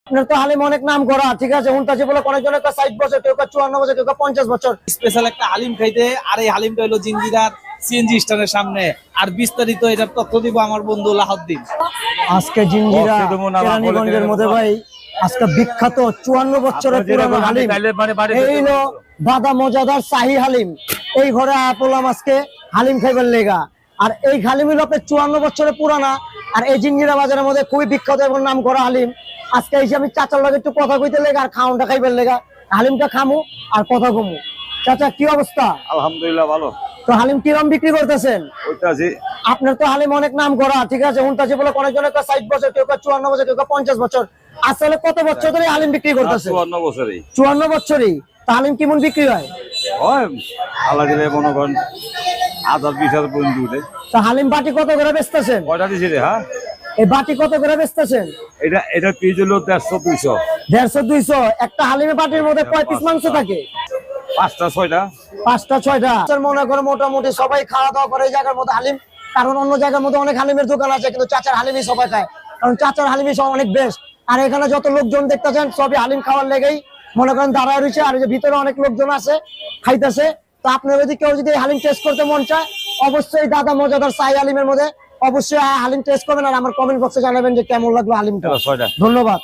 আপনার তো হালিম অনেক নাম করা, ঠিক আছে। হুনতাছি বলে অনেকজন 60 বছর, কেউ 54 বছর, কেউ 50 বছর। স্পেশাল একটা হালিম খাইতে, আর এই হালিমটা হলো জিঞ্জিরার সিএনজি স্ট্যান্ডের সামনে। আর বিস্তারিত এটার তথ্য দিব আমার বন্ধু লাহদ্দিন। আজকে জিঞ্জিরা কেরানীগঞ্জের মধ্যে ভাই আজকে বিখ্যাত 54 বছরের পুরানো হালিম, এই হলো দাদা মজাদার শাহী হালিম। এই ঘরে পড়লাম আজকে হালিম খাইবার লেগা। আর এই হালিম হলো আপনার 54 বছরের পুরানা, আর এই জিঞ্জিরা বাজারের মধ্যে খুবই বিখ্যাত এবং নাম করা হালিম। আজকে এসে আমি চাচার লগে একটু কথা কইতে লেগা আর খাওয়ানটা খাইবার লেগা, হালিমটা খামু আর কথা কমু। চাচা কি অবস্থা? আলহামদুলিল্লাহ ভালো। তো হালিম কিরম বিক্রি করতেছেন? ওইটাছি আপনার তো হালিম অনেক নাম করা, ঠিক আছে। হুনতাছি বলে অনেকজন 60 বছর, কেউ 54 বছর, কেউ 50 বছর। আসলে কত বছর ধরে হালিম বিক্রি করতেছে? 54 বছরই। 54 বছরই। তা হালিম কেমন বিক্রি হয়? হয় আল্লাহ দিলে মনে করেন 1000-20,000 পর্যন্ত উঠে। তা হালিম বাটি কত করে বেচতেছেন? কয়টা দিছি রে? হ্যাঁ, এই বাটি কত করে বেচতেছেন? এটা পিস হলো 150-200। 150-200। একটা হালিমের বাটির মধ্যে কয় পিস মাংস থাকে? 5টা-6টা। 5টা-6টা। মনে করে মোটামুটি সবাই খাওয়া দাওয়া করে এই জায়গার মধ্যে হালিম। কারণ অন্য জায়গার মধ্যে অনেক হালিমের দোকান আছে, কিন্তু চাচার হালিমই সবাই খায়, কারণ চাচার হালিমই সব অনেক বেস্ট। আর এখানে যত লোকজন দেখতেছেন সবই হালিম খাওয়ার লেগেই মনে করেন দাঁড়ায় রয়েছে। আর এই যে ভিতরে অনেক লোকজন আছে খাইতেছে। তো আপনার যদি কেউ যদি হালিম টেস্ট করতে মন চায়, অবশ্যই দাদা মজাদার শাহী হালিমের মধ্যে অবশ্যই হালিম টেস্ট করবেন। আর আমার কমেন্ট বক্সে জানাবেন যে কেমন লাগলো হালিমটা। 6টা। ধন্যবাদ।